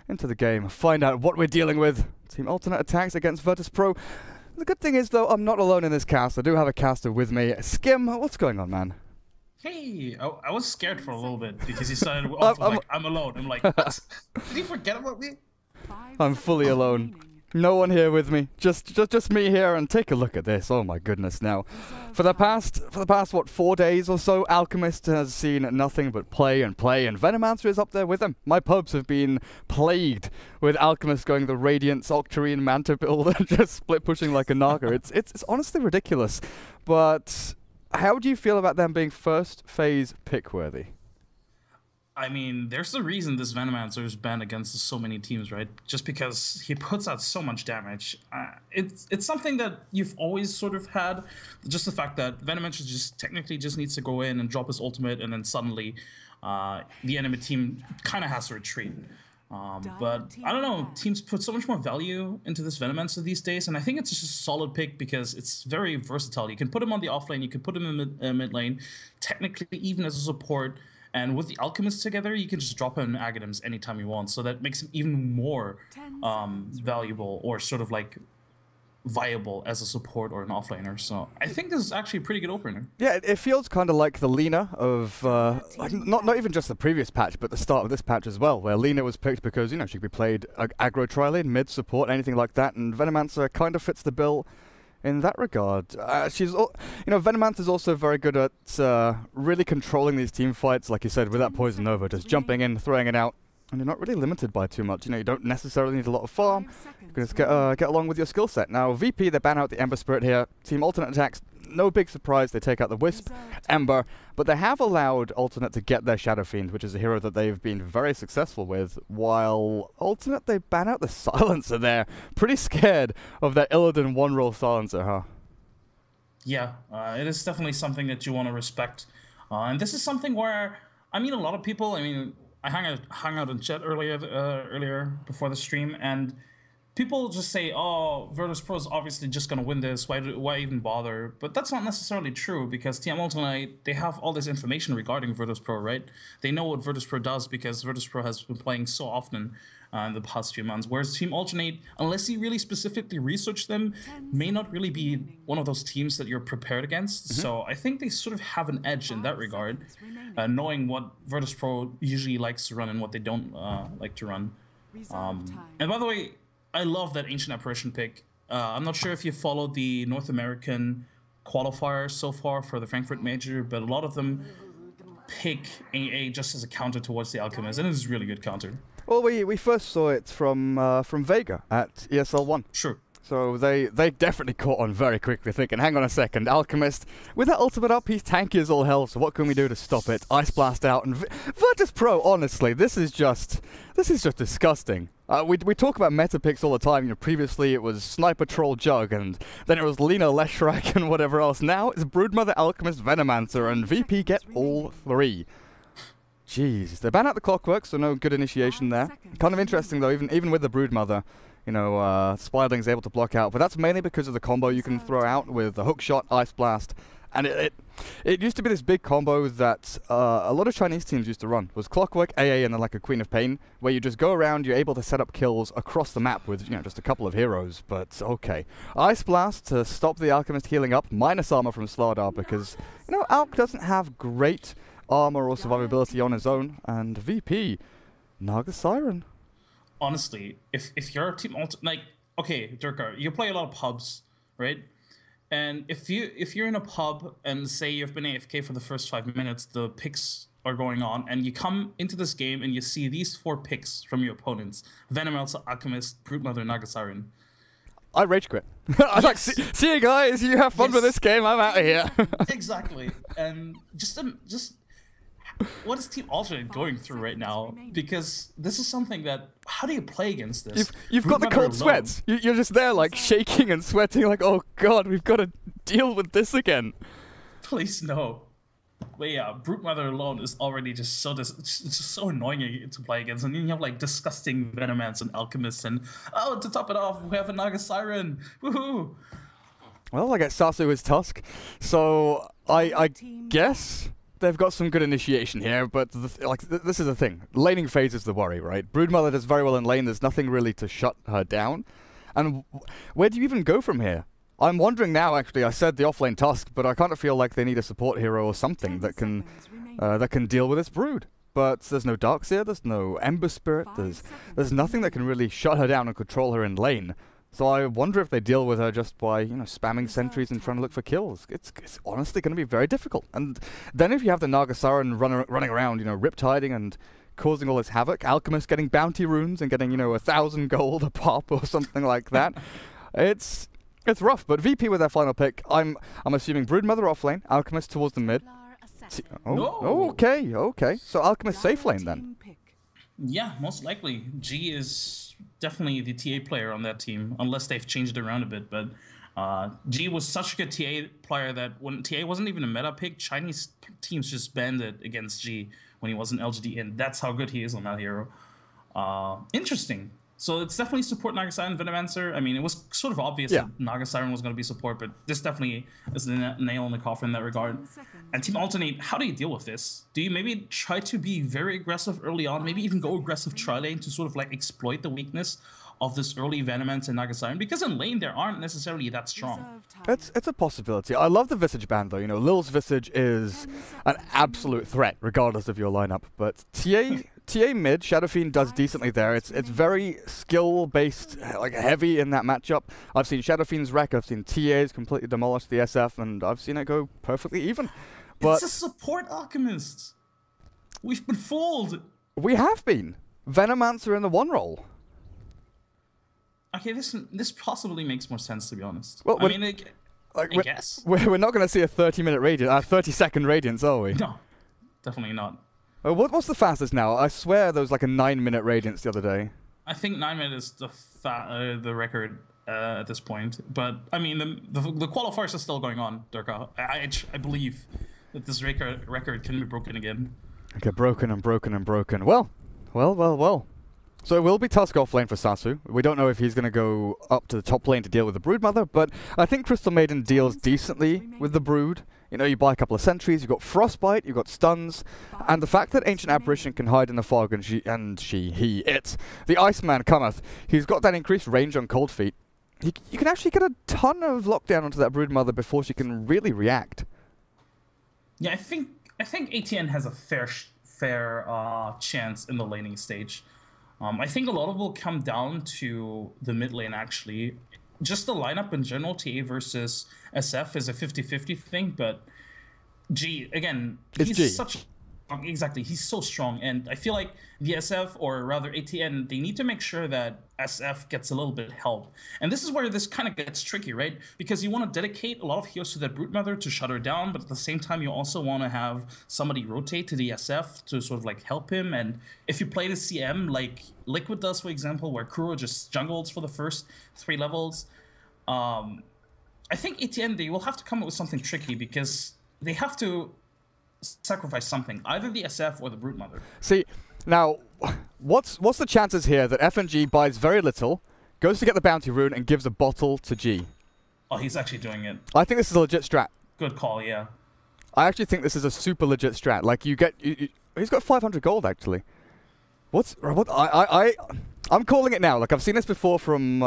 into the game, find out what we're dealing with. Team Alternate attacks against Virtus.Pro. The good thing is, though, I'm not alone in this cast. I do have a caster with me. Skim, what's going on, man? Hey, I was scared for a little bit because he started off like, I'm alone. I'm like, what? Did you forget about me? I'm fully alone. No one here with me. Just me here, and take a look at this. Oh my goodness! Now, for the past what 4 days or so, Alchemist has seen nothing but play, and Venomancer is up there with him. My pubs have been plagued with Alchemist going the Radiance, Octarine, Manta build, and just split pushing like a Naga. It's honestly ridiculous. But how do you feel about them being first phase pick worthy? I mean, there's a reason this Venomancer is banned against so many teams, right? Just because he puts out so much damage. It's something that you've always sort of had. Just the fact that Venomancer just technically just needs to go in and drop his ultimate, and then suddenly the enemy team kind of has to retreat. But I don't know, teams put so much more value into this Venomancer these days, and I think it's just a solid pick because it's very versatile. You can put him on the off lane, you can put him in mid lane, technically even as a support. And with the Alchemist together, you can just drop in Aghanims anytime you want. So that makes him even more valuable, or sort of like viable as a support or an offlaner. So I think this is actually a pretty good opener. Yeah, it feels kind of like the Lina of not even just the previous patch, but the start of this patch as well, where Lina was picked because, you know, she could be played aggro tri-lane, mid support, anything like that, and Venomancer kind of fits the bill in that regard. Venomancer is also very good at really controlling these team fights, like you said, with that Poison Nova, just jumping in, throwing it out, and you're not really limited by too much. You know, you don't necessarily need a lot of farm. You can just get along with your skill set. Now, VP, they ban out the Ember Spirit here. Team Alternate attacks, no big surprise, they take out the Wisp, Ember, but they have allowed Alternate to get their Shadow Fiend, which is a hero that they've been very successful with, while Alternate, they ban out the Silencer there. Pretty scared of that Illidan one-roll Silencer, huh? Yeah, it is definitely something that you want to respect. And this is something where, I mean, a lot of people, I mean, I hung out in chat earlier before the stream, and people just say, oh, Virtus.Pro is obviously just going to win this, why even bother? But that's not necessarily true, because Team Alternate, they have all this information regarding Virtus.Pro, right? They know what Virtus.Pro does because Virtus.Pro has been playing so often in the past few months, whereas Team Alternate, unless you really specifically research them, may not really be one of those teams that you're prepared against. So I think they sort of have an edge in that regard, knowing what Virtus.Pro usually likes to run and what they don't like to run. And by the way, I love that Ancient Apparition pick. I'm not sure if you followed the North American qualifiers so far for the Frankfurt Major, but a lot of them pick AA just as a counter towards the Alchemist, and it is a really good counter. Well, we first saw it from Vega at ESL 1. Sure. So they definitely caught on very quickly, thinking, hang on a second, Alchemist, with that ultimate up, he's tanky as all hell, so what can we do to stop it? Ice Blast out, and Virtus.Pro, honestly, this is just disgusting. We talk about meta picks all the time. You know, previously it was Sniper Troll Jug, and then it was Lina Leshrac and whatever else. Now it's Broodmother, Alchemist, Venomancer, and VP get all three. Jeez, they ban out the Clockwork, so no good initiation there. Kind of interesting though, even with the Broodmother, you know, Spirling's able to block out, but that's mainly because of the combo you can throw out with the Hook Shot, Ice Blast, and it used to be this big combo that a lot of Chinese teams used to run, was Clockwork, AA, and then like a Queen of Pain, where you just go around, you're able to set up kills across the map with, you know, just a couple of heroes, but okay. Ice Blast to stop the Alchemist healing up, minus armor from Slardar, because, you know, Alk doesn't have great armor or survivability on his own, and VP, Naga Siren. Honestly, if you're a team like, okay, Durkar, you play a lot of pubs, right? And if you're in a pub and say you've been AFK for the first 5 minutes, the picks are going on, and you come into this game and you see these 4 picks from your opponents: Venomancer, Alchemist, Broodmother, Naga Siren. I rage quit. I was like, see you guys, you have fun with this game, I'm out of here. Exactly. And just what is Team Alternate going through right now? Because this is something that, how do you play against this? You've got the cold sweats. You're just there like shaking and sweating like, oh god, we've got to deal with this again. Please no. But yeah, Broodmother alone is already just so it's just so annoying to play against. And then you have like disgusting Venomance and Alchemists, and oh, to top it off, we have a Naga Siren. Woohoo! Well, I get Sasu his Tusk, so I guess they've got some good initiation here, but this is the thing. Laning phase is the worry, right? Broodmother does very well in lane. There's nothing really to shut her down. And where do you even go from here? I'm wondering now, actually. I said the offlane Tusk, but I kind of feel like they need a support hero or something that can deal with this Brood. But there's no Darkseer, there's no Ember Spirit, there's nothing that can really shut her down and control her in lane. So I wonder if they deal with her just by, you know, spamming sentries and trying to look for kills. It's honestly going to be very difficult. And then if you have the Naga Siren running around, you know, riptiding and causing all this havoc, Alchemist getting bounty runes and getting, you know, 1,000 gold a pop or something like that, it's rough. But VP with their final pick, I'm assuming Broodmother offlane, Alchemist towards the mid. Okay. So Alchemist safe lane then. Yeah, most likely. G is definitely the TA player on that team, unless they've changed it around a bit. But G was such a good TA player that when TA wasn't even a meta pick, Chinese teams just banned it against G when he wasn't LGD, and that's how good he is on that hero. Interesting. So it's definitely support Naga Siren, Venomancer. I mean, it was sort of obvious that Naga Siren was going to be support, but this definitely is a nail in the coffin in that regard. And Team Alternate, how do you deal with this? Do you maybe try to be very aggressive early on, maybe even go aggressive tri-lane to sort of like exploit the weakness of this early Venomancer and Naga Siren? Because in lane, they aren't necessarily that strong. It's a possibility. I love the Visage ban, though. You know, Lil's Visage is an absolute threat, regardless of your lineup. But TA mid, Shadow Fiend does decently there. It's very skill-based, like heavy in that matchup. I've seen Shadow Fiend's wreck, I've seen TA's completely demolish the SF, and I've seen it go perfectly even. But it's a support Alchemist. We've been fooled. We have been. Venomancer in the one role. Okay, this possibly makes more sense, to be honest. Well, I mean, I guess. We're not going to see a 30-minute radiance, 30-second radiance, are we? No, definitely not. What's the fastest now? I swear there was like a 9-minute radiance the other day. I think 9 minutes is the record at this point. But, I mean, the qualifiers are still going on, Durka. I believe that this record can be broken again. Okay, broken and broken and broken. Well. So it will be Tusk off lane for Sasu. We don't know if he's going to go up to the top lane to deal with the Broodmother, but I think Crystal Maiden deals decently with the Brood. You know, you buy a couple of sentries, you've got Frostbite, you've got stuns, and the fact that Ancient Apparition can hide in the fog and the Iceman cometh, he's got that increased range on Cold Feet. You can actually get a ton of lockdown onto that Broodmother before she can really react. Yeah, I think ATN has a fair chance in the laning stage. I think a lot of it will come down to the mid lane, actually. Just the lineup in general, TA versus SF, is a 50-50 thing, but G, again, he's such... Exactly, he's so strong, and I feel like the SF, or rather ATN, they need to make sure that SF gets a little bit of help. And this is where this kind of gets tricky, right? Because you want to dedicate a lot of heals to that Broodmother to shut her down, but at the same time, you also want to have somebody rotate to the SF to sort of like help him. And if you play the CM, like Liquid does, for example, where Kuro just jungles for the first 3 levels, I think ATN, they will have to come up with something tricky, because they have to sacrifice something, either the SF or the Broodmother. See, now, what's the chances here that FNG buys very little, goes to get the bounty rune, and gives a bottle to G? Oh, he's actually doing it. I think this is a legit strat. Good call, yeah. I actually think this is a super legit strat. Like, he's got 500 gold, actually. I'm calling it now. Like, I've seen this before from,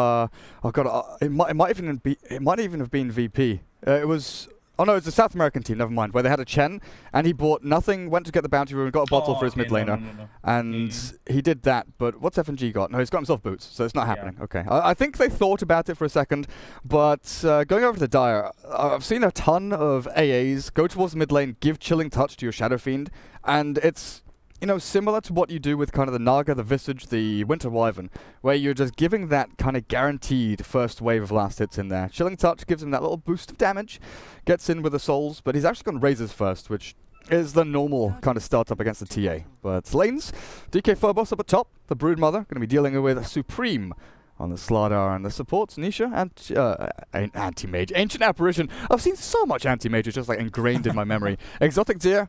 it might even have been VP. It was... Oh no, it's a South American team, never mind, where they had a Chen, and he bought nothing, went to get the bounty rune, got a bottle for his mid laner, and he did that, but what's FNG got? No, he's got himself boots, so it's not happening. Okay, I think they thought about it for a second, but going over to Dire, I've seen a ton of AAs go towards the mid lane, give Chilling Touch to your Shadow Fiend, and it's, you know, similar to what you do with kind of the Naga, the Visage, the Winter Wyvern, where you're just giving that kind of guaranteed first wave of last hits in there. Chilling Touch gives him that little boost of damage, gets in with the souls, but he's actually got Razors first, which is the normal kind of startup against the TA. But lanes, DK Phobos up at top, the Broodmother, going to be dealing with Supreme on the Slardar, and the supports, Nisha, and Anti-Mage. Ancient Apparition. I've seen so much Anti-Mage, it's just like ingrained in my memory. Exotic Deer,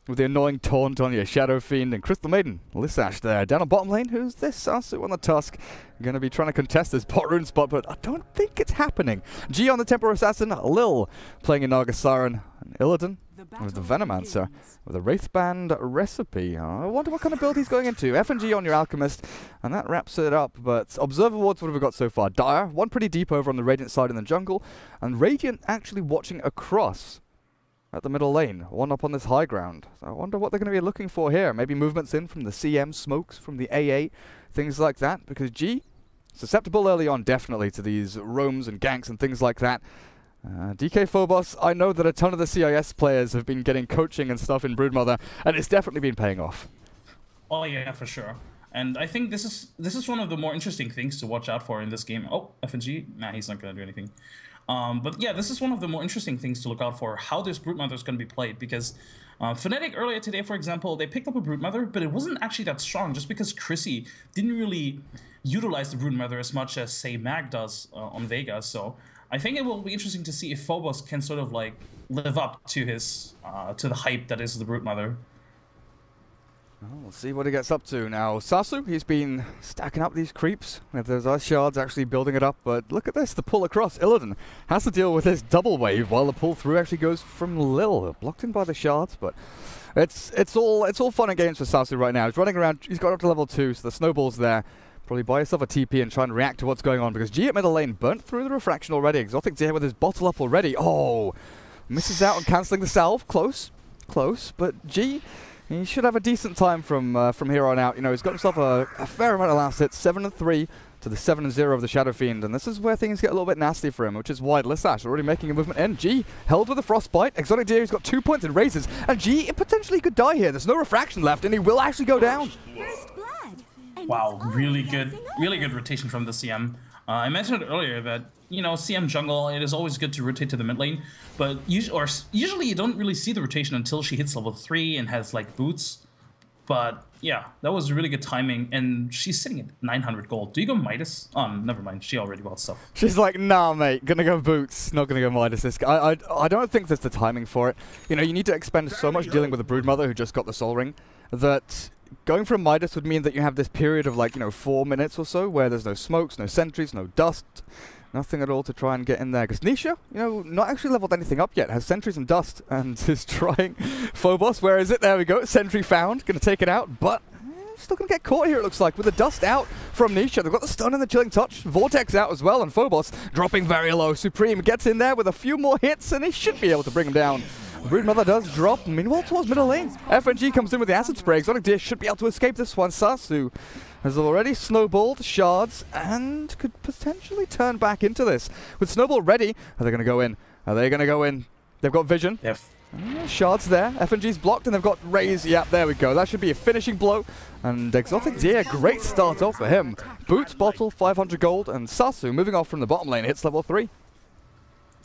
with the annoying taunt on your Shadow Fiend, and Crystal Maiden. Lissash there. Down on bottom lane, who's this? Sasu on the Tusk. Going to be trying to contest this bot rune spot, but I don't think it's happening. G on the Temporal Assassin. Lil playing in Naga Siren. And Illidan with the Venomancer, with a Wraithband recipe. I wonder what kind of build he's going into. FNG on your Alchemist, and that wraps it up. But Observer Wards, what have we got so far? Dire, one pretty deep over on the Radiant side in the jungle, and Radiant actually watching across at the middle lane, one up on this high ground. So I wonder what they're going to be looking for here. Maybe movements in from the CM, smokes from the AA, things like that, because G, susceptible early on definitely to these roams and ganks and things like that. DK Phobos, I know that a ton of the CIS players have been getting coaching and stuff in Broodmother, and it's definitely been paying off. Oh yeah, for sure. And I think this is one of the more interesting things to watch out for in this game. Oh, FNG, nah, he's not going to do anything. But yeah, this is one of the more interesting things to look out for, how this Broodmother is going to be played, because Fnatic earlier today, for example, they picked up a Broodmother, but it wasn't actually that strong, just because Chrissy didn't really utilize the Broodmother as much as, say, Mag does on Vega. So I think it will be interesting to see if Phobos can sort of like live up to his to the hype that is the Broodmother. Well, we'll see what he gets up to now. Sasu, he's been stacking up these creeps with those ice shards, actually building it up. But look at this, the pull across. Illidan has to deal with this double wave while the pull through actually goes from Lil, blocked in by the shards. But it's all fun and games for Sasu right now. He's running around. He's got up to level 2, so the snowball's there. Probably buy yourself a TP and try and react to what's going on, because G at middle lane burnt through the refraction already. Exotic Deer with his bottle up already. Oh, misses out on cancelling the salve. Close, but G, he should have a decent time from here on out. You know, he's got himself a fair amount of last hits, 7-3 to the 7-0 of the Shadow Fiend, and this is where things get a little bit nasty for him, which is why Lissash already making a movement in. G held with a Frostbite. Exotic Deer, he's got 2 points in raises, and G potentially could die here. There's no refraction left, and he will actually go down. Wow, really good rotation from the CM. I mentioned earlier that, you know, CM jungle, it is always good to rotate to the mid lane, but usually you don't really see the rotation until she hits level 3 and has like boots. But yeah, that was really good timing, and she's sitting at 900 gold. Do you go Midas? Never mind, she already bought stuff. She's like, nah, mate, gonna go boots, not gonna go Midas. This guy, I don't think there's the timing for it. You know, you need to expend so much dealing with a Broodmother who just got the Soul Ring that going from Midas would mean that you have this period of, like, you know, 4 minutes or so where there's no smokes, no sentries, no dust, nothing at all to try and get in there. Because Nisha, you know, not actually leveled anything up yet, has sentries and dust, and is trying Phobos. Where is it? There we go. Sentry found. Going to take it out, but still going to get caught here, it looks like, with the dust out from Nisha. They've got the stun and the chilling touch. Vortex out as well, and Phobos dropping very low. Supreme gets in there with a few more hits, and he should be able to bring him down. Broodmother does drop. Meanwhile, towards middle lane, FNG comes in with the acid spray. Exotic Deer should be able to escape this one. Sasu has already snowballed shards and could potentially turn back into this. With Snowball ready, are they going to go in? Are they going to go in? They've got vision. Yep. Shards there. FNG's blocked, and they've got Raise. Yep, there we go. That should be a finishing blow. And Exotic Deer, great start off for him. Boots, bottle, 500 gold, and Sasu moving off from the bottom lane, hits level 3.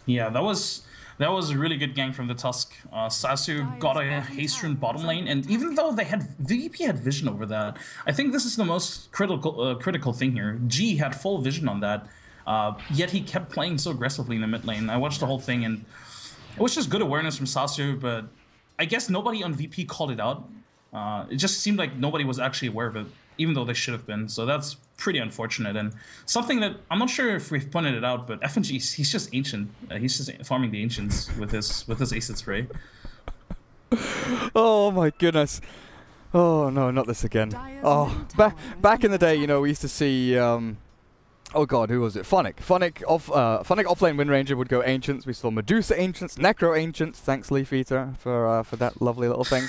Yeah, that was a really good gank from the Tusk. Sasu got a haste rune bottom lane, and even though VP had vision over that, I think this is the most critical thing here. G had full vision on that, yet he kept playing so aggressively in the mid lane. I watched the whole thing, and it was just good awareness from Sasu, but I guess nobody on VP called it out. It just seemed like nobody was actually aware of it, even though they should have been. So that's pretty unfortunate, and something that I'm not sure if we've pointed it out, but FNG, he's just ancient. He's just farming the ancients with his acid spray. Oh my goodness. Oh no, not this again. Oh, back in the day, you know, we used to see oh god, who was it? Phonic offlane Wind Ranger would go Ancients. We saw Medusa Ancients, Necro Ancients. Thanks, Leaf Eater, for that lovely little thing.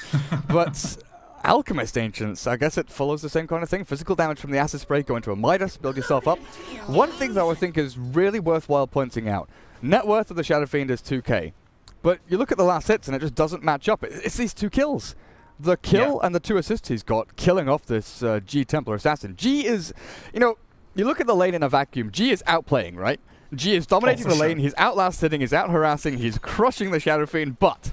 But Alchemist Ancients, I guess it follows the same kind of thing. Physical damage from the acid spray, go into a Midas, build yourself up. One thing that I think is really worthwhile pointing out, net worth of the Shadow Fiend is 2k. But you look at the last hits and it just doesn't match up. It's these 2 kills. The kill and the 2 assists he's got, killing off this G Templar Assassin. G is, you know, you look at the lane in a vacuum, G is outplaying, right? G is dominating the lane, he's out-last-hitting, he's out-harassing, he's crushing the Shadow Fiend, but,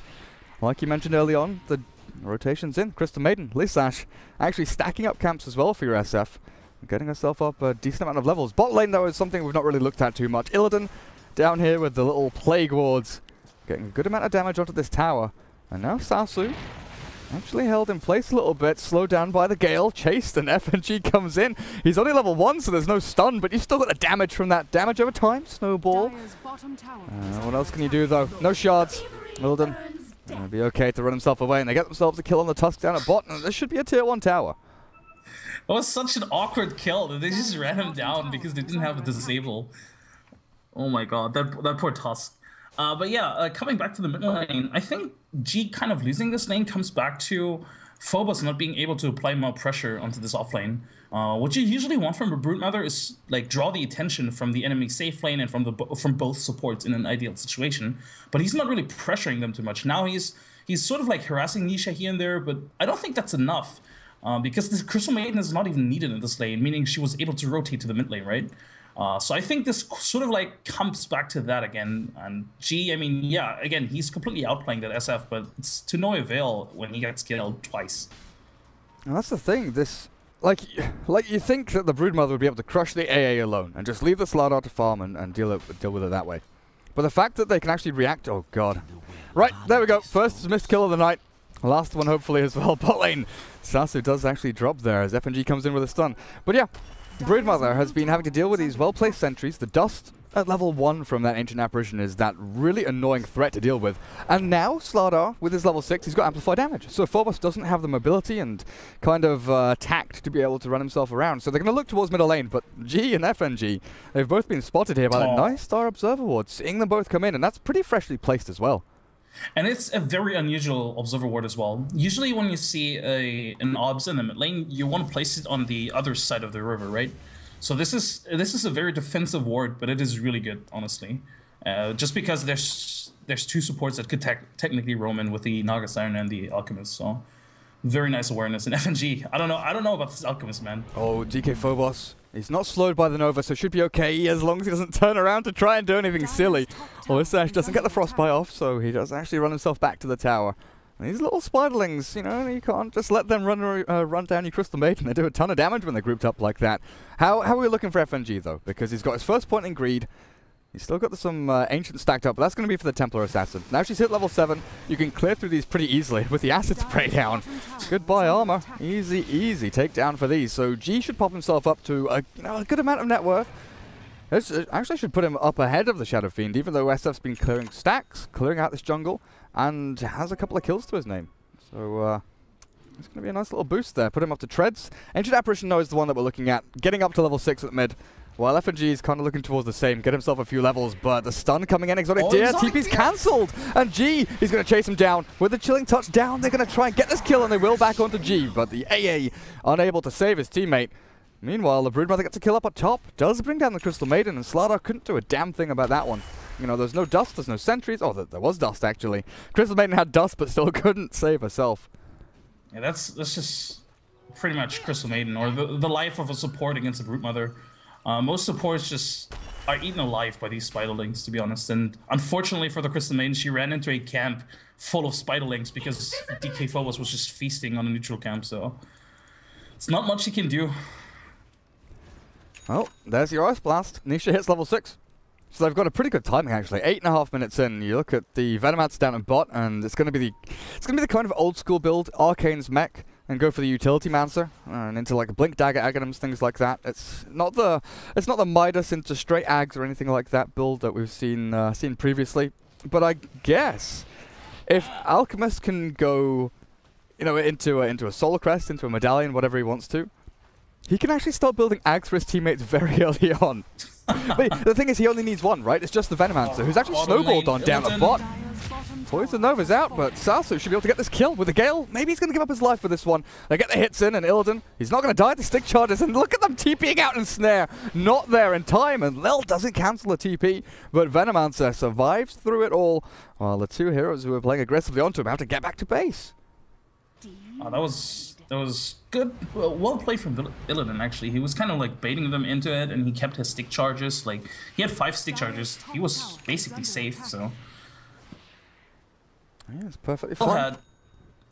like you mentioned early on, the rotation's in. Crystal Maiden, Lissash, actually stacking up camps as well for your SF, getting herself up a decent amount of levels. Bot lane, though, is something we've not really looked at too much. Illidan down here with the little Plague Wards, getting a good amount of damage onto this tower. And now Sasu, actually held in place a little bit, slowed down by the Gale, chased, and FNG comes in. He's only level 1, so there's no stun, but you've still got the damage from that damage over time. Snowball. What else can you do, though? No shards. Illidan It'll be okay to run himself away, and they get themselves a kill on the Tusk down at bot, and this should be a tier 1 tower. It was such an awkward kill that they just ran him down because they didn't have a disable. Oh my god, that poor Tusk. But yeah, coming back to the mid lane, I think G kind of losing this lane comes back to Phobos not being able to apply more pressure onto this offlane. What you usually want from a Broodmother is like draw the attention from the enemy safe lane and from both supports in an ideal situation. But he's not really pressuring them too much. Now he's sort of like harassing Nisha here and there, but I don't think that's enough. Because the Crystal Maiden is not even needed in this lane, meaning she was able to rotate to the mid lane, right? So I think this sort of like comes back to that again. And G, I mean, yeah, again, he's completely outplaying that SF, but it's to no avail when he gets killed twice. And that's the thing. This, like you think that the Broodmother would be able to crush the AA alone and just leave the Slardar to farm and deal with it that way. But the fact that they can actually react, oh god. Right, there we go. First missed kill of the night. Last one hopefully as well. Bot lane. Sasu does actually drop there as FNG comes in with a stun. But yeah, Broodmother has been having to deal with these well-placed sentries. The dust at level 1 from that Ancient Apparition is that really annoying threat to deal with. And now Slardar, with his level 6, he's got amplified damage. So Phobos doesn't have the mobility and kind of tact to be able to run himself around. So they're going to look towards middle lane. But G and FNG, they've both been spotted here by that nice Star Observer Ward, seeing them both come in. And that's pretty freshly placed as well. And it's a very unusual Observer Ward as well. Usually when you see an Obs in the mid lane, you want to place it on the other side of the river, right? So this is a very defensive ward, but it is really good, honestly. Just because there's two supports that could technically roam in with the Naga Siren and the Alchemist, so very nice awareness. And FNG, I don't know about this Alchemist, man. Oh, DK Phobos. He's not slowed by the Nova, so should be okay as long as he doesn't turn around to try and do anything silly. Well, this Ash doesn't get the Frostbite off, so he does actually run himself back to the tower. And these little spiderlings, you know, you can't just let them run down your Crystal Maiden. They do a ton of damage when they're grouped up like that. How are we looking for FNG, though? Because he's got his first point in Greed. He's still got some Ancient stacked up, but that's going to be for the Templar Assassin. Now she's hit level 7. You can clear through these pretty easily with the Acid Spray down. Goodbye armor. Easy, easy takedown for these. So G should pop himself up to a good amount of net worth. This actually should put him up ahead of the Shadow Fiend, even though SF's been clearing stacks, clearing out this jungle, and has a couple of kills to his name. So it's going to be a nice little boost there. Put him up to treads. Ancient Apparition, though, is the one that we're looking at. Getting up to level 6 at mid. While FNG is kind of looking towards the same, get himself a few levels, but the stun coming in, Exotic Deer, TP's cancelled! And G, he's going to chase him down. With the Chilling Touch down, they're going to try and get this kill, and they will back onto G, but the AA unable to save his teammate. Meanwhile, the Broodmother gets a kill up on top, does bring down the Crystal Maiden, and Slardar couldn't do a damn thing about that one. You know, there's no dust, there's no sentries. Oh, there was dust, actually. Crystal Maiden had dust, but still couldn't save herself. Yeah, that's just pretty much Crystal Maiden, or the life of a support against a Broodmother. Most supports just are eaten alive by these spiderlings, to be honest. And unfortunately for the Crystal Maiden, she ran into a camp full of spiderlings because DK Phobos was just feasting on a neutral camp, so it's not much he can do. Well, there's your Ice Blast. Nisha hits level 6. So they've got a pretty good timing, actually. 8.5 minutes in, you look at the Venomancer down in bot, and it's going to be the kind of old school build, Arcane's mech, and go for the Utility Mancer and into like Blink Dagger Aghanims, things like that. It's not the Midas into straight Ags or anything like that build that we've seen previously. But I guess if Alchemist can go, you know, into a Solar Crest, into a Medallion, whatever he wants to, he can actually start building Ags for his teammates very early on. But the thing is, he only needs one, right? It's just the Venomancer, who's actually snowballed on down at bot. Poison Nova's out, but Sasu should be able to get this kill with the Gale. Maybe he's going to give up his life for this one. They get the hits in, and Illidan, he's not going to die. The stick charges, and look at them TPing out in Snare. Not there in time, and Lil doesn't cancel a TP, but Venomancer survives through it all, while the two heroes who are playing aggressively onto him have to get back to base. That was good. Well played from Illidan, actually. He was kind of like baiting them into it, and he kept his stick charges. Like, he had 5 stick charges. He was basically safe, so... Yeah, it's perfectly fine.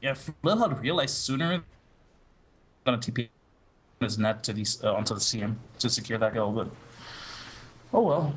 If Lil had realized sooner, gonna TP his net to these onto the CM to secure that goal, but oh well.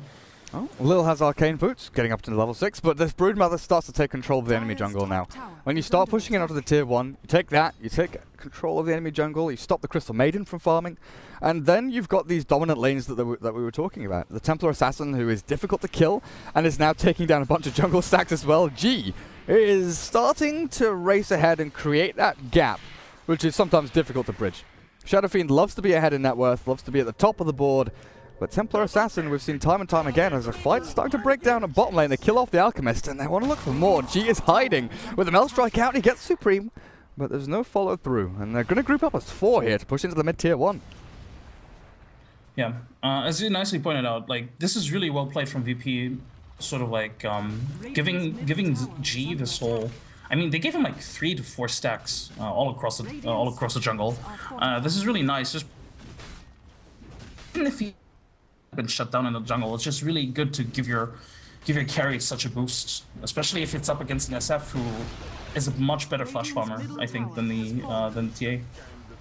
Oh, Lil has Arcane Boots, getting up to level 6, but this Broodmother starts to take control of the enemy jungle now. When you start pushing it onto the tier 1, you take that, you take control of the enemy jungle, you stop the Crystal Maiden from farming, and then you've got these dominant lanes that we were talking about. The Templar Assassin, who is difficult to kill, and is now taking down a bunch of jungle stacks as well. G is starting to race ahead and create that gap, which is sometimes difficult to bridge. Shadow Fiend loves to be ahead in net worth, loves to be at the top of the board, but Templar Assassin, we've seen time and time again as a fight starting to break down at bottom lane. They kill off the Alchemist, and they want to look for more. G is hiding. With the Mel Strike out, he gets Supreme, but there's no follow through, and they're going to group up as 4 here to push into the mid-tier 1. Yeah, as you nicely pointed out, like, this is really well played from VP, sort of like giving G this whole. I mean, they gave him like 3 to 4 stacks all across the jungle. This is really nice. Just even if he been shut down in the jungle, it's just really good to give your carry such a boost, especially if it's up against an SF who is a much better flash farmer, I think, than the TA.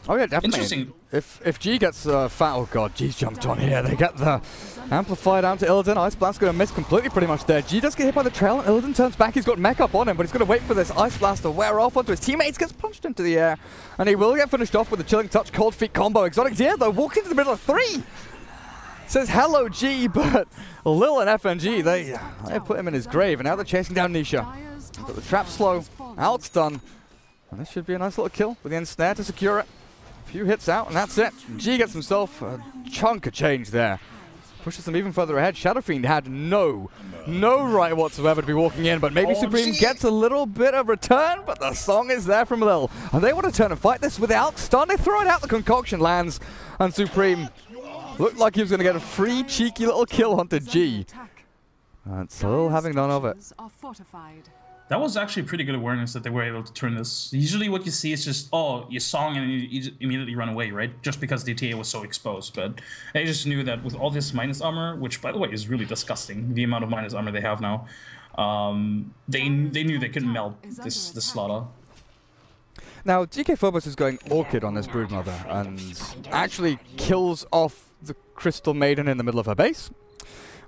Oh yeah, definitely. Interesting. If G gets fat, oh god, G's jumped on here. They get the amplifier down to Illidan. Ice Blast's going to miss completely pretty much there. G does get hit by the trail, and Illidan turns back. He's got mech up on him, but he's going to wait for this Ice Blast to wear off onto his teammates. Gets punched into the air, and he will get finished off with a Chilling Touch, Cold Feet combo. Exotic Deer, though, walks into the middle of 3. Says hello G, but Lil and FNG, they put him in his grave, and now they're chasing down Nisha. But the trap's slow, outstun, and this should be a nice little kill with the ensnare to secure it. A few hits out, and that's it. G gets himself a chunk of change there. Pushes them even further ahead. Shadow Fiend had no right whatsoever to be walking in, but maybe Supreme gets a little bit of return, but the song is there from Lil. And they want to turn and fight this without stun. They throw it out, the concoction lands, and Supreme looked like he was going to get a free, cheeky little kill onto G. And Lil having none of it. That was actually pretty good awareness that they were able to turn this. Usually what you see is just, oh, you song and you immediately run away, right? Just because the TA was so exposed. But they just knew that with all this minus armor, which by the way is really disgusting, the amount of minus armor they have now, they knew they couldn't melt this slaughter. Now, DK Phobos is going Orchid on this Broodmother and actually kills off the Crystal Maiden in the middle of her base.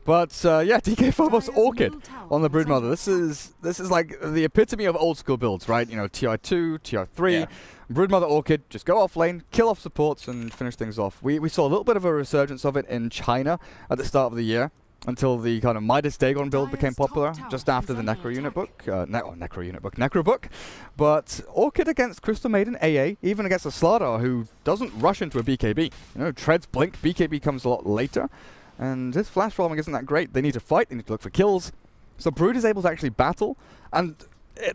But yeah, DK Phobos Orchid on the Broodmother. This is like the epitome of old school builds, right? You know, TR2, TR3, yeah. Broodmother Orchid, just go off lane, kill off supports, and finish things off. We saw a little bit of a resurgence of it in China at the start of the year, until the kind of Midas Dagon build became popular, just after the Necro Unit book. Necro book. But Orchid against Crystal Maiden AA, even against a Slardar who doesn't rush into a BKB. You know, treads blink, BKB comes a lot later. And his flash farming isn't that great. They need to fight, they need to look for kills. So Brood is able to actually battle, and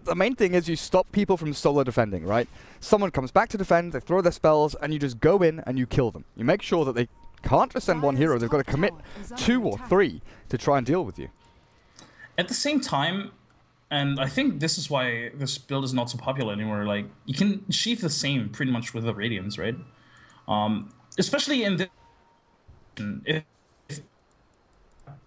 the main thing is you stop people from solo defending, right? Someone comes back to defend, they throw their spells, and you just go in and you kill them. You make sure that they can't just send one hero, they've got to commit 2 or 3 to try and deal with you. At the same time, and I think this is why this build is not so popular anymore, like, you can achieve the same pretty much with the Radiance, right? Especially in this... If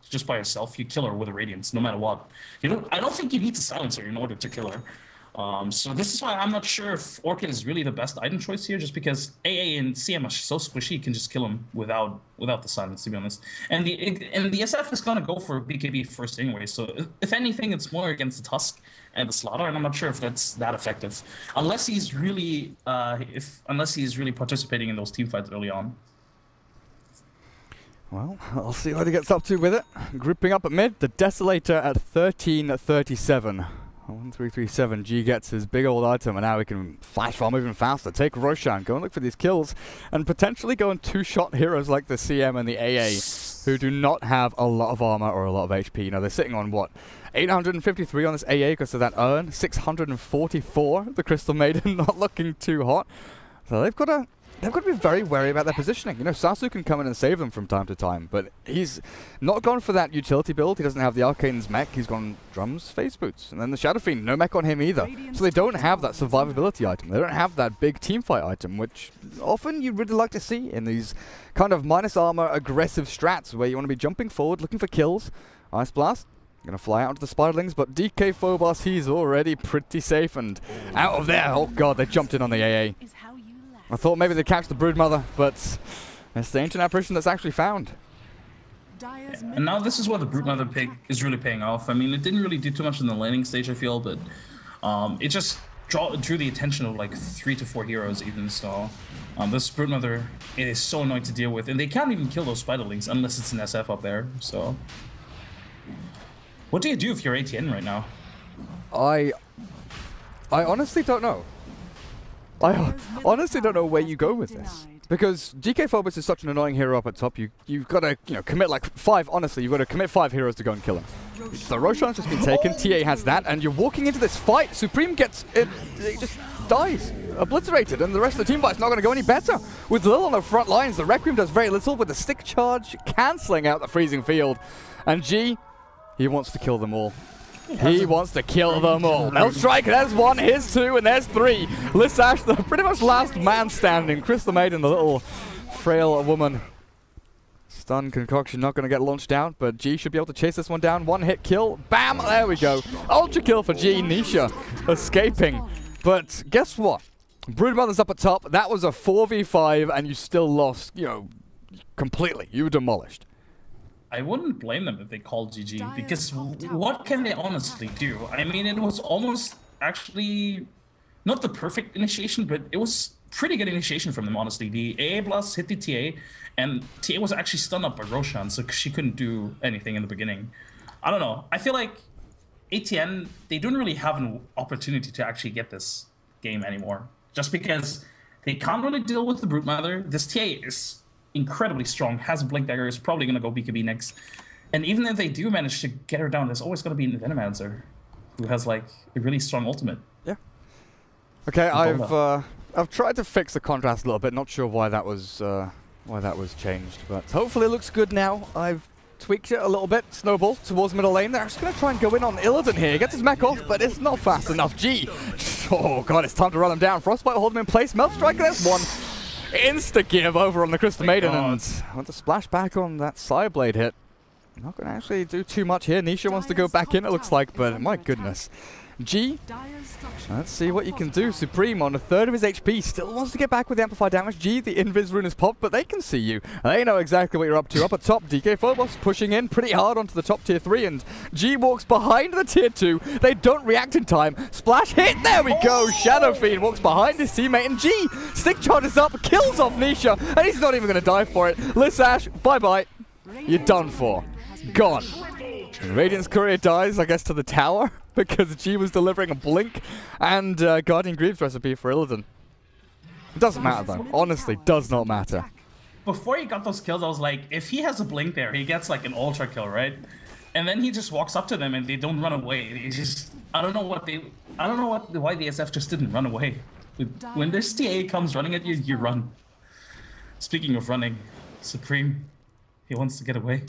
just by yourself, you kill her with a Radiance, no matter what. I don't think you need to silence her in order to kill her. So this is why I'm not sure if Orchid is really the best item choice here, just because AA and CM are so squishy, you can just kill him without the silence, to be honest. And the SF is gonna go for BKB first anyway, so if anything, it's more against the Tusk and the Slaughter, and I'm not sure if that's that effective, unless he's really participating in those team fights early on. Well, I'll see what he gets up to with it. Grouping up at mid, the Desolator at 1337. 1337, G gets his big old item, and now he can flash farm even faster. Take Roshan, go and look for these kills, and potentially go and 2-shot heroes like the CM and the AA, who do not have a lot of armor or a lot of HP. You know, they're sitting on, what, 853 on this AA because of that urn, 644, the Crystal Maiden, not looking too hot. So they've got to be very wary about their positioning. You know, Sasu can come in and save them from time to time, but he's not gone for that utility build. He doesn't have the Arcane's mech. He's gone drums, phase boots. And then the Shadow Fiend, no mech on him either. So they don't have that survivability item. They don't have that big teamfight item, which often you'd really like to see in these kind of minus armor aggressive strats where you want to be jumping forward, looking for kills. Ice Blast, gonna fly out to the Spiderlings, but DK Phobos, he's already pretty safe and out of there. Oh god, they jumped in on the AA. I thought maybe they'd catch the Broodmother, but it's the ancient apparition that's actually found. And now this is where the Broodmother pick is really paying off. I mean, it didn't really do too much in the landing stage, I feel, but it just drew the attention of like 3 to 4 heroes even. So this Broodmother is so annoying to deal with, and they can't even kill those Spiderlings unless it's an SF up there. So what do you do if you're ATN right now? I honestly don't know. I honestly don't know where you go with this. Because GK Phobos is such an annoying hero up at top. You've got to commit like 5. Honestly, you've got to commit 5 heroes to go and kill him. So Roshan's just been taken. TA has that, and you're walking into this fight. Supreme gets it. He just dies, obliterated, and the rest of the team fight's not going to go any better. With Lil on the front lines, the Requiem does very little with the stick charge cancelling out the freezing field, and G, he wants to kill them all. He wants to kill them all. Melt Strike, there's 1, here's 2, and there's 3. Lissash, the pretty much last man standing. Crystal Maiden, the little frail woman. Stun concoction not going to get launched out, but G should be able to chase this one down. 1-hit kill. Bam! There we go. Ultra kill for G. Nisha escaping. But guess what? Broodmother's up at top. That was a 4v5, and you still lost, completely. You were demolished. I wouldn't blame them if they called GG, because what can they honestly do? I mean, it was almost actually not the perfect initiation, but it was pretty good initiation from them, honestly. The AA blast hit the TA, and TA was actually stunned up by Roshan, so she couldn't do anything in the beginning. I don't know. I feel like ATN, they don't really have an opportunity to actually get this game anymore, just because they can't really deal with the Broodmother. This TA is incredibly strong, has a Blink Dagger, is probably going to go BKB next. And even if they do manage to get her down, there's always going to be an Venomancer who has like a really strong ultimate. Yeah. Okay, I've tried to fix the contrast a little bit. Not sure why that was changed, but hopefully it looks good now. I've tweaked it a little bit. Snowball towards middle lane. They're just going to try and go in on Illidan here. He gets his mech off, but it's not fast enough. G. Oh god, it's time to run him down. Frostbite hold him in place. Melt Strike, there's 1. Insta-give over on the Crystal Maiden, and want to splash back on that Sireblade hit. Not going to actually do too much here. Nisha wants to go back in, it looks like, but my goodness. G, let's see what you can do. Supreme on 1/3 of his HP, still wants to get back with the amplified damage. G, the invis rune is popped, but they can see you. They know exactly what you're up to. Up at top, DK Phobos pushing in pretty hard onto the top tier 3, and G walks behind the tier 2. They don't react in time. Splash hit, there we go. Shadow Fiend walks behind his teammate, and G stick charges up, kills off Nisha, and he's not even going to die for it. Lissash, bye-bye. You're done for. Gone. Radiant's courier dies, I guess, to the tower because G was delivering a blink and Guardian Greaves recipe for Illidan. It doesn't matter though. Honestly, does not matter. Before he got those kills, I was like, if he has a blink there, he gets like an ultra kill, right? And then he just walks up to them and they don't run away. They just, I don't know why the SF just didn't run away. When this TA comes running at you, you run. Speaking of running, Supreme, he wants to get away.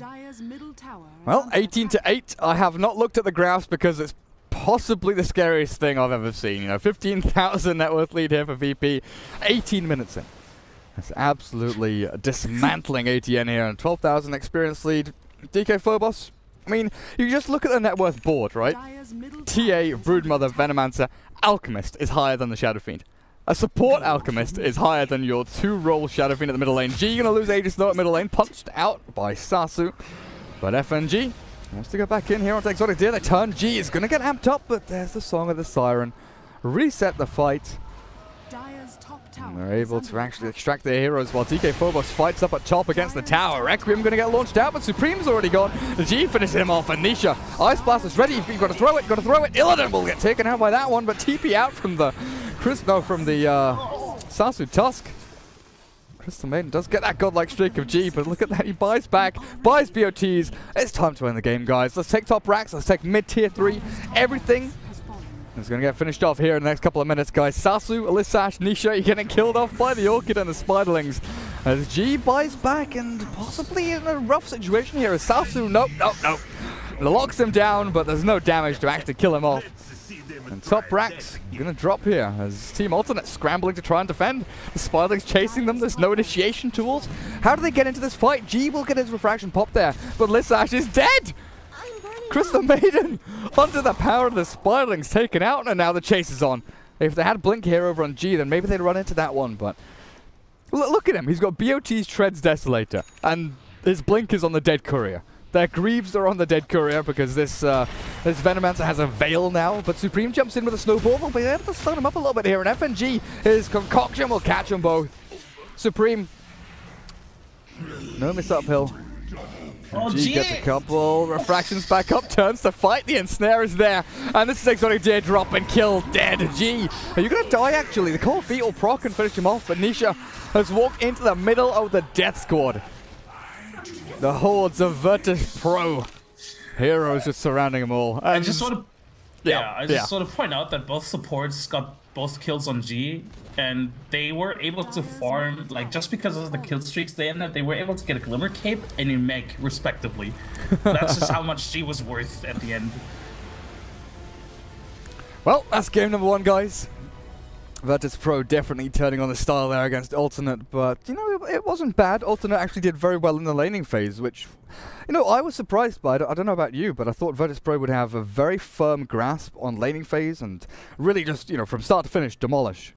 Well, 18-8. I have not looked at the graphs because it's possibly the scariest thing I've ever seen. 15,000 net worth lead here for VP. 18 minutes in. That's absolutely dismantling ATN here. And 12,000 experience lead. DK Phobos. I mean, you just look at the net worth board, right? TA, Broodmother, Venomancer, Alchemist is higher than the Shadow Fiend. A support Alchemist is higher than your 2-role Shadow Fiend at the middle lane. G gonna lose Aegis though at middle lane, punched out by Sasu. But FNG wants to go back in here onto Exotic Deer. They turn. G is gonna get amped up, but there's the Song of the Siren. Reset the fight. And they're able to actually extract their heroes while DK Phobos fights up at top against the tower. Requiem gonna get launched out, but Supreme's already gone. The G finishes him off, and Nisha. Ice Blast is ready. You've got to throw it, Illidan will get taken out by that one, but TP out from the Sasu Tusk. Crystal Maiden does get that godlike streak of G, but look at that, he buys back, buys BOTs. It's time to end the game, guys. Let's take top racks, let's take mid-tier 3. Everything is going to get finished off here in the next couple of minutes, guys. Sasu, Lissash, Nisha, you're getting killed off by the Orchid and the Spiderlings. As G buys back and possibly in a rough situation here. As Sasu, nope. Locks him down, but there's no damage to actually kill him off. And top racks gonna drop here as Team Alternate scrambling to try and defend. The Spiderlings chasing them. There's no initiation tools. How do they get into this fight? G will get his refraction pop there, but Lissash is dead. Crystal Maiden under the power of the Spiderlings taken out, and now the chase is on. If they had Blink here over on G, then maybe they'd run into that one, but look at him. He's got BOT's Treads Desolator, and his Blink is on the dead courier. Their Greaves are on the dead courier because this Venomancer has a Veil now, but Supreme jumps in with a Snowball. They'll be able to stun him up a little bit here, and FNG, his concoction will catch them both. Supreme, no miss uphill. Oh, G gets a couple refractions back up, turns to fight. The ensnare is there, and this is exotic J drop and kill dead. G, are you gonna die actually? The cold feet will proc and finish him off, but Nisha has walked into the middle of the death squad. The hordes of Virtus.Pro heroes just surrounding them all. And just sort of, I just sort of point out that both supports got both kills on G, and they were able to farm, like, just because of the kill streaks they ended, they were able to get a Glimmer Cape and a Meg, respectively. That's just how much G was worth at the end. Well, that's game number 1, guys. Virtus.Pro definitely turning on the style there against Alternate, but, you know, it wasn't bad. Alternate actually did very well in the laning phase, which, you know, I was surprised by it. I don't know about you, but I thought Virtus.Pro would have a very firm grasp on laning phase and really just, you know, from start to finish, demolish.